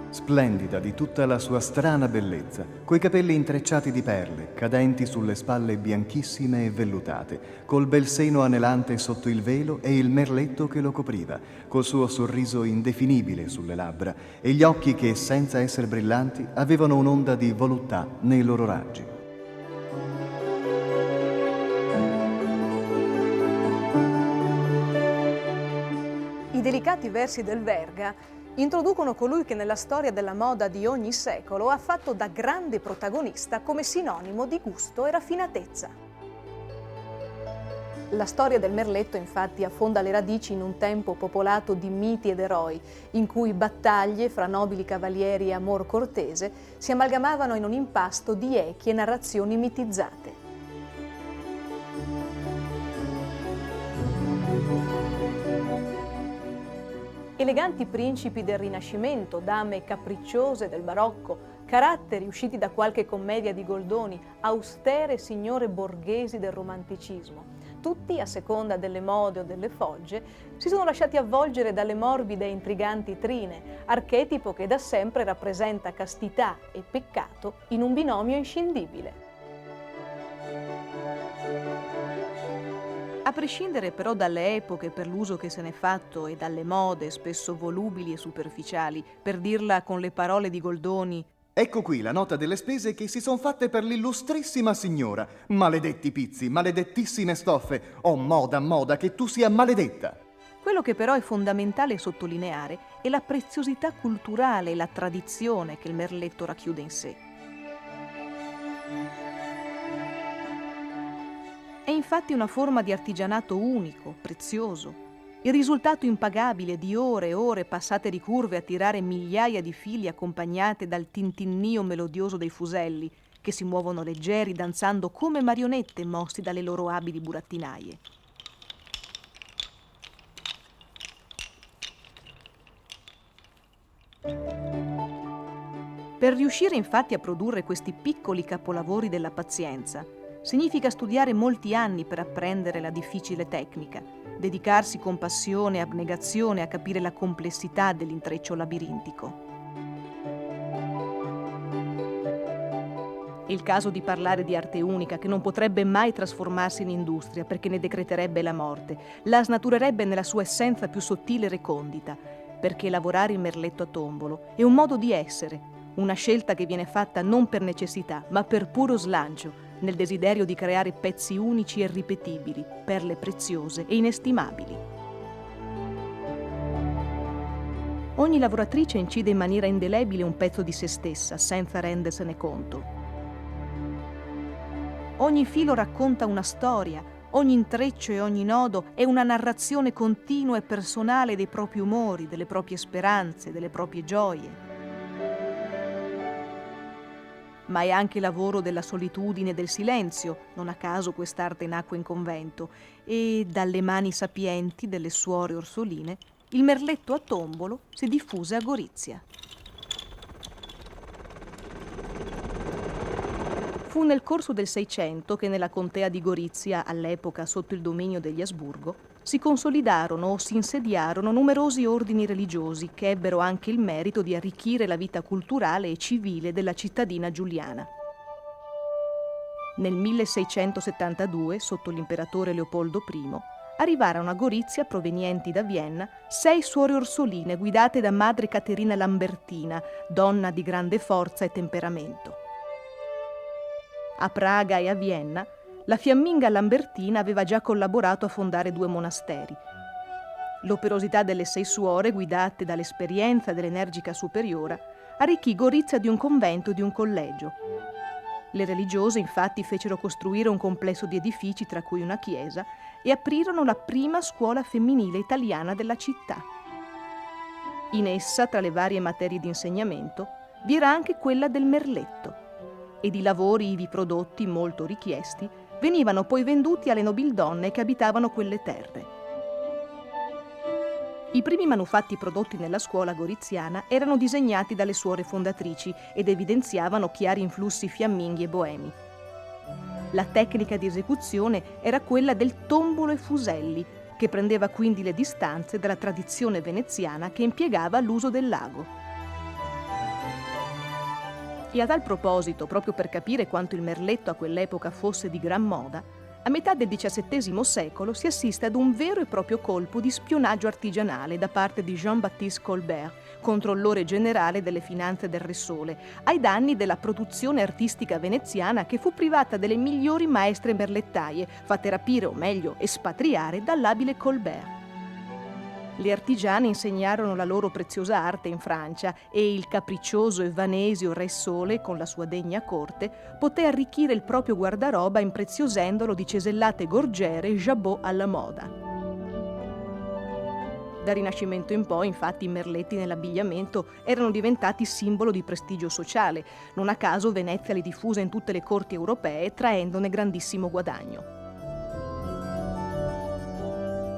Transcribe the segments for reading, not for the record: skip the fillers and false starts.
Splendida di tutta la sua strana bellezza, coi capelli intrecciati di perle, cadenti sulle spalle bianchissime e vellutate, col bel seno anelante sotto il velo e il merletto che lo copriva, col suo sorriso indefinibile sulle labbra e gli occhi che, senza essere brillanti, avevano un'onda di voluttà nei loro raggi. I delicati versi del Verga introducono colui che nella storia della moda di ogni secolo ha fatto da grande protagonista come sinonimo di gusto e raffinatezza. La storia del merletto infatti affonda le radici in un tempo popolato di miti ed eroi, in cui battaglie fra nobili cavalieri e amor cortese si amalgamavano in un impasto di echi e narrazioni mitizzate. Eleganti principi del Rinascimento, dame capricciose del Barocco, caratteri usciti da qualche commedia di Goldoni, austere signore borghesi del Romanticismo, tutti, a seconda delle mode o delle fogge, si sono lasciati avvolgere dalle morbide e intriganti trine, archetipo che da sempre rappresenta castità e peccato in un binomio inscindibile. A prescindere però dalle epoche per l'uso che se n'è fatto e dalle mode spesso volubili e superficiali, per dirla con le parole di Goldoni: ecco qui la nota delle spese che si son fatte per l'illustrissima signora. Maledetti pizzi, maledettissime stoffe. Oh moda, moda, che tu sia maledetta. Quello che però è fondamentale sottolineare è la preziosità culturale e la tradizione che il merletto racchiude in sé. È infatti una forma di artigianato unico, prezioso, il risultato impagabile di ore e ore passate di curve a tirare migliaia di fili accompagnate dal tintinnio melodioso dei fuselli, che si muovono leggeri danzando come marionette mossi dalle loro abili burattinaie. Per riuscire infatti a produrre questi piccoli capolavori della pazienza, significa studiare molti anni per apprendere la difficile tecnica, dedicarsi con passione e abnegazione a capire la complessità dell'intreccio labirintico. È il caso di parlare di arte unica che non potrebbe mai trasformarsi in industria perché ne decreterebbe la morte, la snaturerebbe nella sua essenza più sottile e recondita, perché lavorare in merletto a tombolo è un modo di essere, una scelta che viene fatta non per necessità, ma per puro slancio, nel desiderio di creare pezzi unici e ripetibili, perle preziose e inestimabili. Ogni lavoratrice incide in maniera indelebile un pezzo di se stessa, senza rendersene conto. Ogni filo racconta una storia, ogni intreccio e ogni nodo è una narrazione continua e personale dei propri umori, delle proprie speranze, delle proprie gioie. Ma è anche lavoro della solitudine e del silenzio, non a caso quest'arte nacque in convento, e dalle mani sapienti delle suore orsoline il merletto a tombolo si diffuse a Gorizia. Fu nel corso del Seicento che nella contea di Gorizia, all'epoca sotto il dominio degli Asburgo, si consolidarono o si insediarono numerosi ordini religiosi che ebbero anche il merito di arricchire la vita culturale e civile della cittadina giuliana. Nel 1672, sotto l'imperatore Leopoldo I, arrivarono a Gorizia, provenienti da Vienna, 6 suore orsoline guidate da madre Caterina Lambertina, donna di grande forza e temperamento. A Praga e a Vienna la fiamminga Lambertina aveva già collaborato a fondare 2 monasteri. L'operosità delle 6 suore, guidate dall'esperienza dell'energica superiora, arricchì Gorizia di un convento e di un collegio. Le religiose infatti fecero costruire un complesso di edifici, tra cui una chiesa, e aprirono la prima scuola femminile italiana della città. In essa, tra le varie materie di insegnamento, vi era anche quella del merletto, ed i lavori ivi prodotti, molto richiesti, venivano poi venduti alle nobildonne che abitavano quelle terre. I primi manufatti prodotti nella scuola goriziana erano disegnati dalle suore fondatrici ed evidenziavano chiari influssi fiamminghi e boemi. La tecnica di esecuzione era quella del tombolo e fuselli, che prendeva quindi le distanze dalla tradizione veneziana che impiegava l'uso del lago. E a tal proposito, proprio per capire quanto il merletto a quell'epoca fosse di gran moda, a metà del XVII secolo si assiste ad un vero e proprio colpo di spionaggio artigianale da parte di Jean-Baptiste Colbert, controllore generale delle finanze del Re Sole, ai danni della produzione artistica veneziana che fu privata delle migliori maestre merlettaie, fatte rapire o meglio espatriare dall'abile Colbert. Le artigiane insegnarono la loro preziosa arte in Francia e il capriccioso e vanesio Re Sole, con la sua degna corte, poté arricchire il proprio guardaroba impreziosendolo di cesellate gorgiere e jabot alla moda. Dal Rinascimento in poi, infatti, i merletti nell'abbigliamento erano diventati simbolo di prestigio sociale. Non a caso Venezia li diffuse in tutte le corti europee, traendone grandissimo guadagno.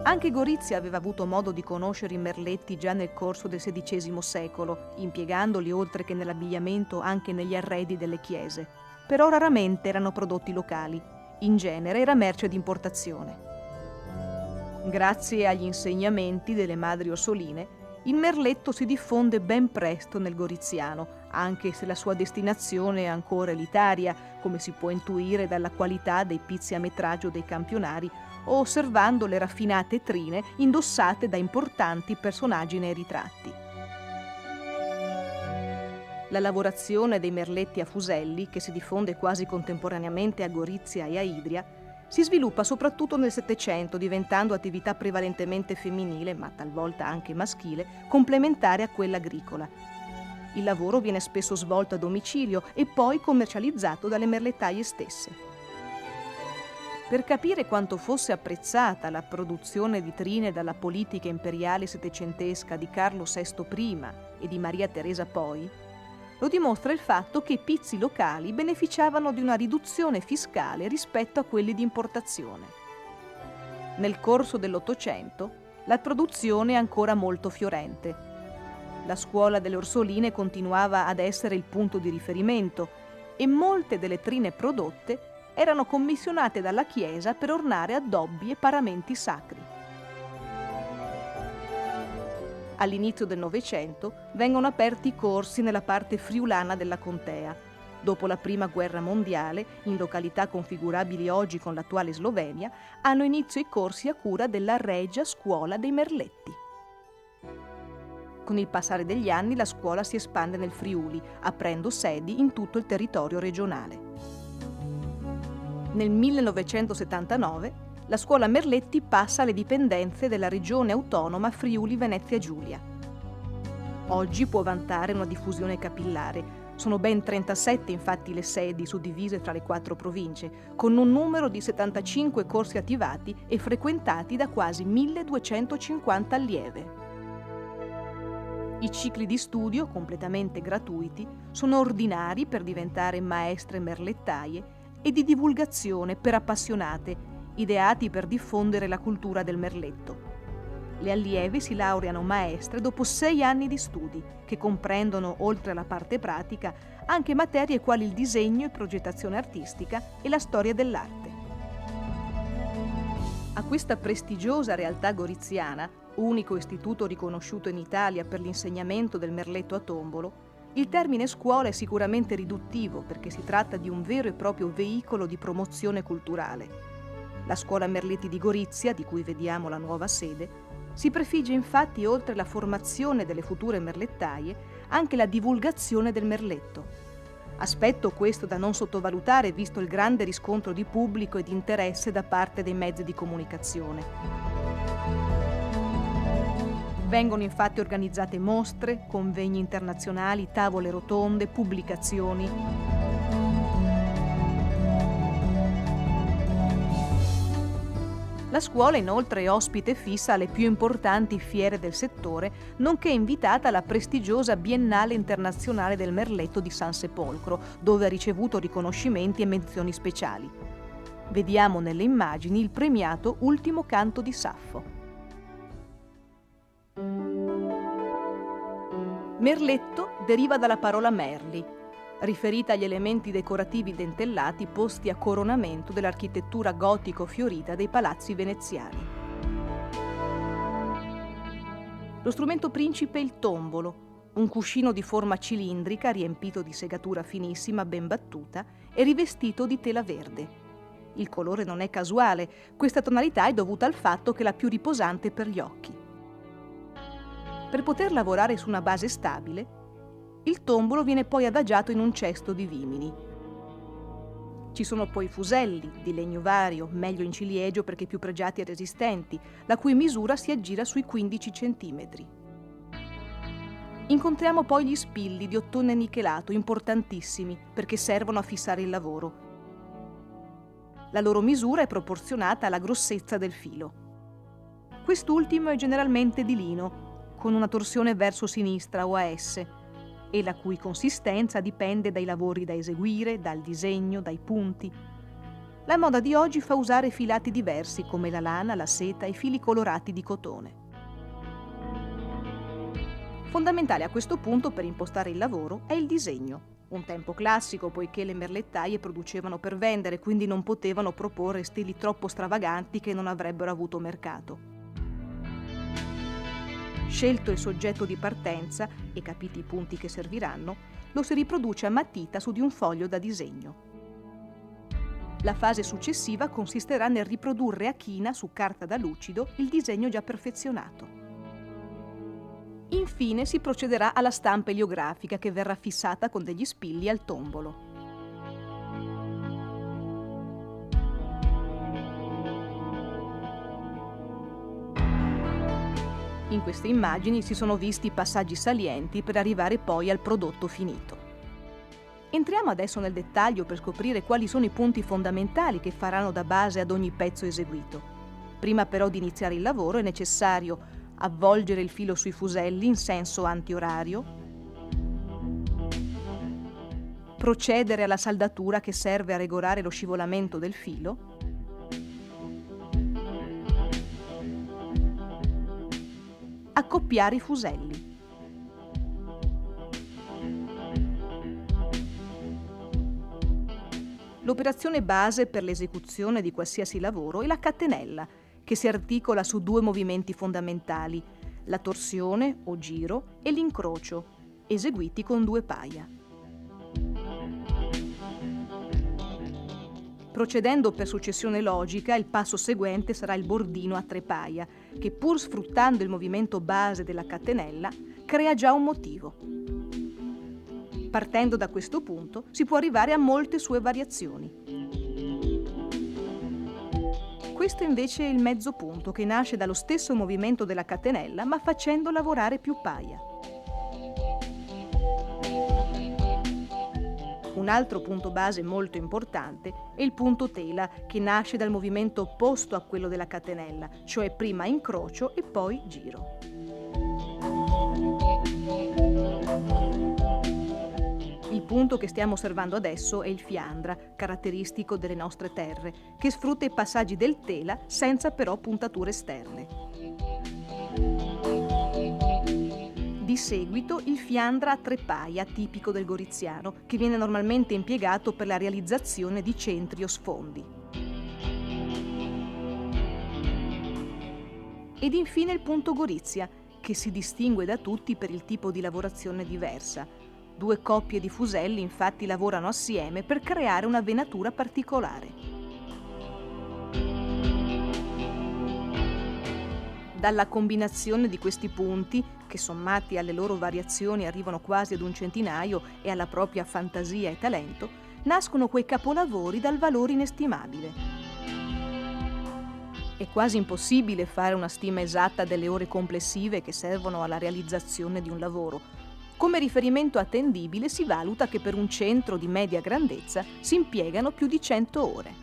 Anche Gorizia aveva avuto modo di conoscere i merletti già nel corso del XVI secolo, impiegandoli oltre che nell'abbigliamento anche negli arredi delle chiese. Però raramente erano prodotti locali, in genere era merce di importazione. Grazie agli insegnamenti delle madri orsoline, il merletto si diffonde ben presto nel goriziano, anche se la sua destinazione è ancora elitaria, come si può intuire dalla qualità dei pizzi a metraggio dei campionari o osservando le raffinate trine indossate da importanti personaggi nei ritratti. La lavorazione dei merletti a fuselli, che si diffonde quasi contemporaneamente a Gorizia e a Idria, si sviluppa soprattutto nel Settecento, diventando attività prevalentemente femminile, ma talvolta anche maschile, complementare a quella agricola. Il lavoro viene spesso svolto a domicilio e poi commercializzato dalle merlettaie stesse. Per capire quanto fosse apprezzata la produzione di trine dalla politica imperiale settecentesca di Carlo VI prima e di Maria Teresa poi, lo dimostra il fatto che i pizzi locali beneficiavano di una riduzione fiscale rispetto a quelli di importazione. Nel corso dell'Ottocento la produzione è ancora molto fiorente. La scuola delle orsoline continuava ad essere il punto di riferimento e molte delle trine prodotte erano commissionate dalla Chiesa per ornare addobbi e paramenti sacri. All'inizio del Novecento vengono aperti i corsi nella parte friulana della contea. Dopo la Prima Guerra Mondiale, in località configurabili oggi con l'attuale Slovenia, hanno inizio i corsi a cura della Regia Scuola dei Merletti. Con il passare degli anni la scuola si espande nel Friuli, aprendo sedi in tutto il territorio regionale. Nel 1979 la scuola Merletti passa alle dipendenze della regione autonoma Friuli-Venezia Giulia. Oggi può vantare una diffusione capillare. Sono ben 37 infatti le sedi suddivise tra le 4 province, con un numero di 75 corsi attivati e frequentati da quasi 1250 allieve. I cicli di studio, completamente gratuiti, sono ordinari per diventare maestre merlettaie e di divulgazione per appassionate, ideati per diffondere la cultura del merletto. Le allieve si laureano maestre dopo 6 anni di studi, che comprendono, oltre alla parte pratica, anche materie quali il disegno e progettazione artistica e la storia dell'arte. A questa prestigiosa realtà goriziana, unico istituto riconosciuto in Italia per l'insegnamento del merletto a tombolo, il termine scuola è sicuramente riduttivo perché si tratta di un vero e proprio veicolo di promozione culturale. La scuola Merletti di Gorizia, di cui vediamo la nuova sede, si prefigge infatti, oltre la formazione delle future merlettaie, anche la divulgazione del merletto. Aspetto questo da non sottovalutare visto il grande riscontro di pubblico e di interesse da parte dei mezzi di comunicazione. Vengono infatti organizzate mostre, convegni internazionali, tavole rotonde, pubblicazioni. La scuola inoltre è ospite fissa alle più importanti fiere del settore, nonché invitata alla prestigiosa Biennale Internazionale del Merletto di San Sepolcro, dove ha ricevuto riconoscimenti e menzioni speciali. Vediamo nelle immagini il premiato Ultimo canto di Saffo. Merletto deriva dalla parola merli, riferita agli elementi decorativi dentellati posti a coronamento dell'architettura gotico-fiorita dei palazzi veneziani. Lo strumento principe è il tombolo, un cuscino di forma cilindrica riempito di segatura finissima ben battuta e rivestito di tela verde. Il colore non è casuale, questa tonalità è dovuta al fatto che è la più riposante per gli occhi. Per poter lavorare su una base stabile, il tombolo viene poi adagiato in un cesto di vimini. Ci sono poi fuselli di legno vario, meglio in ciliegio perché più pregiati e resistenti, la cui misura si aggira sui 15 cm. Incontriamo poi gli spilli di ottone nichelato, importantissimi perché servono a fissare il lavoro. La loro misura è proporzionata alla grossezza del filo. Quest'ultimo è generalmente di lino, con una torsione verso sinistra o a S, e la cui consistenza dipende dai lavori da eseguire, dal disegno, dai punti. La moda di oggi fa usare filati diversi come la lana, la seta e fili colorati di cotone. Fondamentale a questo punto per impostare il lavoro è il disegno, un tempo classico poiché le merlettaie producevano per vendere, quindi non potevano proporre stili troppo stravaganti che non avrebbero avuto mercato. Scelto il soggetto di partenza e capiti i punti che serviranno, lo si riproduce a matita su di un foglio da disegno. La fase successiva consisterà nel riprodurre a china su carta da lucido il disegno già perfezionato. Infine si procederà alla stampa eliografica che verrà fissata con degli spilli al tombolo. In queste immagini si sono visti i passaggi salienti per arrivare poi al prodotto finito. Entriamo adesso nel dettaglio per scoprire quali sono i punti fondamentali che faranno da base ad ogni pezzo eseguito. Prima però di iniziare il lavoro è necessario avvolgere il filo sui fuselli in senso antiorario, procedere alla saldatura che serve a regolare lo scivolamento del filo, accoppiare i fuselli. L'operazione base per l'esecuzione di qualsiasi lavoro è la catenella, che si articola su due movimenti fondamentali, la torsione o giro e l'incrocio, eseguiti con 2 paia. Procedendo per successione logica, il passo seguente sarà il bordino a 3 paia, che pur sfruttando il movimento base della catenella, crea già un motivo. Partendo da questo punto si può arrivare a molte sue variazioni. Questo invece è il mezzo punto, che nasce dallo stesso movimento della catenella, ma facendo lavorare più paia. Un altro punto base molto importante è il punto tela, che nasce dal movimento opposto a quello della catenella, cioè prima incrocio e poi giro. Il punto che stiamo osservando adesso è il fiandra, caratteristico delle nostre terre, che sfrutta i passaggi del tela senza però puntature esterne. Di seguito il fiandra a 3 paia, tipico del goriziano, che viene normalmente impiegato per la realizzazione di centri o sfondi. Ed infine il punto gorizia, che si distingue da tutti per il tipo di lavorazione diversa. 2 coppie di fuselli infatti lavorano assieme per creare una venatura particolare. Dalla combinazione di questi punti, che sommati alle loro variazioni arrivano quasi ad un centinaio e alla propria fantasia e talento, nascono quei capolavori dal valore inestimabile. È quasi impossibile fare una stima esatta delle ore complessive che servono alla realizzazione di un lavoro. Come riferimento attendibile si valuta che per un centro di media grandezza si impiegano più di 100 ore.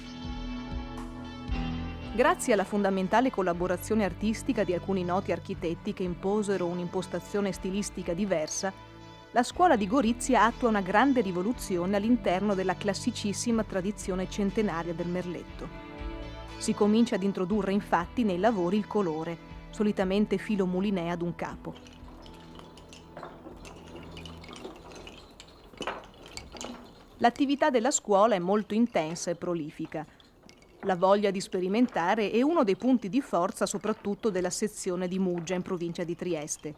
Grazie alla fondamentale collaborazione artistica di alcuni noti architetti che imposero un'impostazione stilistica diversa, la scuola di Gorizia attua una grande rivoluzione all'interno della classicissima tradizione centenaria del merletto. Si comincia ad introdurre infatti nei lavori il colore, solitamente filo mulineo ad un capo. L'attività della scuola è molto intensa e prolifica. La voglia di sperimentare è uno dei punti di forza soprattutto della sezione di Muggia in provincia di Trieste.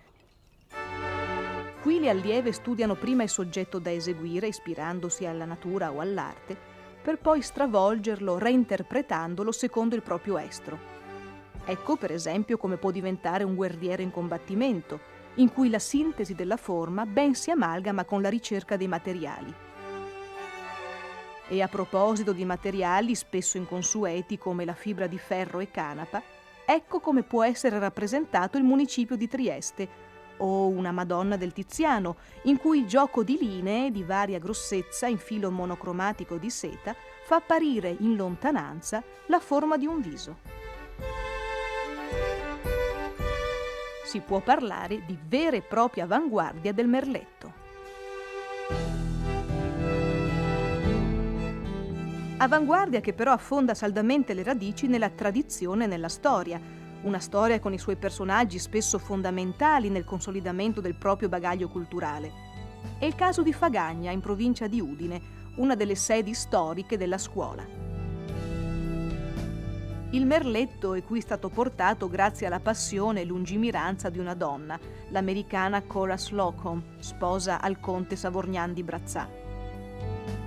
Qui le allieve studiano prima il soggetto da eseguire, ispirandosi alla natura o all'arte, per poi stravolgerlo reinterpretandolo secondo il proprio estro. Ecco per esempio come può diventare un guerriero in combattimento, in cui la sintesi della forma ben si amalgama con la ricerca dei materiali. E a proposito di materiali spesso inconsueti come la fibra di ferro e canapa, ecco come può essere rappresentato il municipio di Trieste o una Madonna del Tiziano, in cui il gioco di linee di varia grossezza in filo monocromatico di seta fa apparire in lontananza la forma di un viso. Si può parlare di vera e propria avanguardia del merletto. Avanguardia che però affonda saldamente le radici nella tradizione e nella storia, una storia con i suoi personaggi spesso fondamentali nel consolidamento del proprio bagaglio culturale. È il caso di Fagagna, in provincia di Udine, una delle sedi storiche della scuola. Il merletto è qui stato portato grazie alla passione e lungimiranza di una donna, l'americana Cora Slocum, sposa al conte Savorgnan di Brazzà.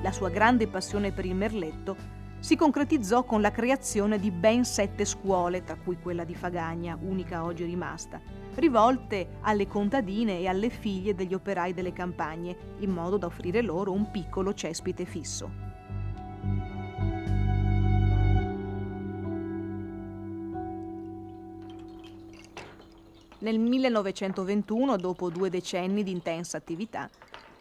La sua grande passione per il merletto si concretizzò con la creazione di ben 7 scuole, tra cui quella di Fagagna, unica oggi rimasta, rivolte alle contadine e alle figlie degli operai delle campagne, in modo da offrire loro un piccolo cespite fisso. Nel 1921, dopo 2 decenni di intensa attività,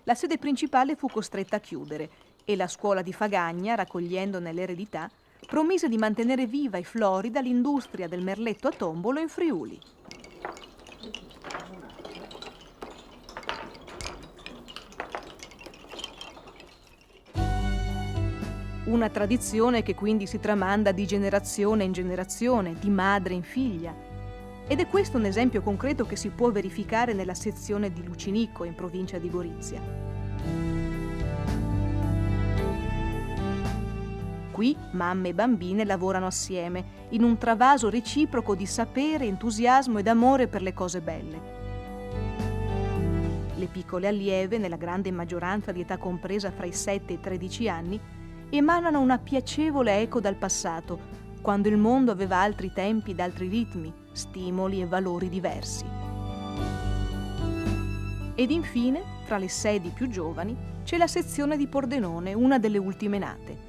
la sede principale fu costretta a chiudere e la scuola di Fagagna, raccogliendone l'eredità, promise di mantenere viva e florida l'industria del merletto a tombolo in Friuli. Una tradizione che quindi si tramanda di generazione in generazione, di madre in figlia. Ed è questo un esempio concreto che si può verificare nella sezione di Lucinico, in provincia di Gorizia. Qui mamme e bambine lavorano assieme, in un travaso reciproco di sapere, entusiasmo ed amore per le cose belle. Le piccole allieve, nella grande maggioranza di età compresa fra i 7 e i 13 anni, emanano una piacevole eco dal passato, quando il mondo aveva altri tempi ed altri ritmi, stimoli e valori diversi. Ed infine, tra le sedi più giovani, c'è la sezione di Pordenone, una delle ultime nate.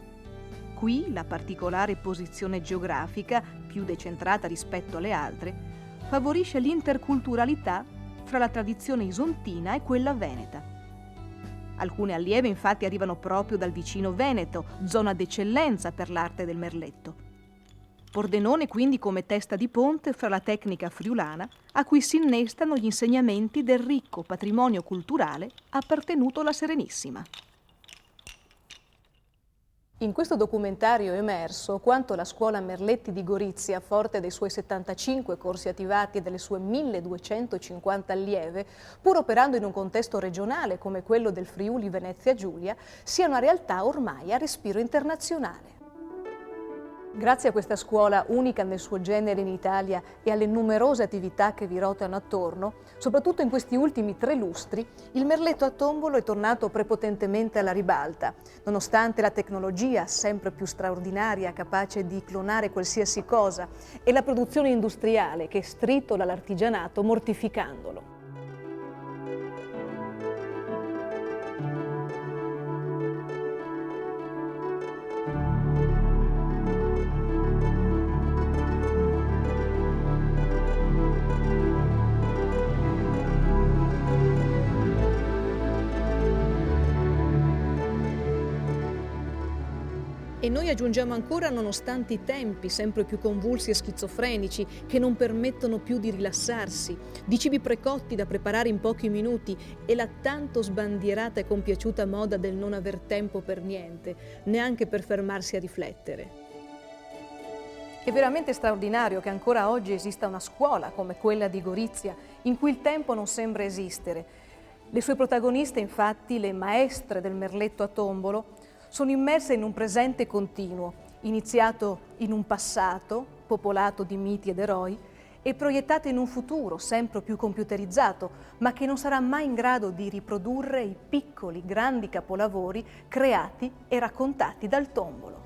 Qui la particolare posizione geografica, più decentrata rispetto alle altre, favorisce l'interculturalità fra la tradizione isontina e quella veneta. Alcune allieve infatti arrivano proprio dal vicino Veneto, zona d'eccellenza per l'arte del merletto. Pordenone quindi come testa di ponte fra la tecnica friulana a cui si innestano gli insegnamenti del ricco patrimonio culturale appartenuto alla Serenissima. In questo documentario è emerso quanto la scuola Merletti di Gorizia, forte dei suoi 75 corsi attivati e delle sue 1250 allieve, pur operando in un contesto regionale come quello del Friuli Venezia Giulia, sia una realtà ormai a respiro internazionale. Grazie a questa scuola, unica nel suo genere in Italia, e alle numerose attività che vi ruotano attorno, soprattutto in questi ultimi 3 lustri, il merletto a tombolo è tornato prepotentemente alla ribalta, nonostante la tecnologia sempre più straordinaria, capace di clonare qualsiasi cosa, e la produzione industriale che stritola l'artigianato mortificandolo. E noi aggiungiamo ancora nonostante i tempi sempre più convulsi e schizofrenici che non permettono più di rilassarsi, di cibi precotti da preparare in pochi minuti e la tanto sbandierata e compiaciuta moda del non aver tempo per niente, neanche per fermarsi a riflettere. È veramente straordinario che ancora oggi esista una scuola come quella di Gorizia, in cui il tempo non sembra esistere. Le sue protagoniste, infatti, le maestre del merletto a tombolo, sono immerse in un presente continuo, iniziato in un passato popolato di miti ed eroi e proiettato in un futuro sempre più computerizzato, ma che non sarà mai in grado di riprodurre i piccoli, grandi capolavori creati e raccontati dal tombolo.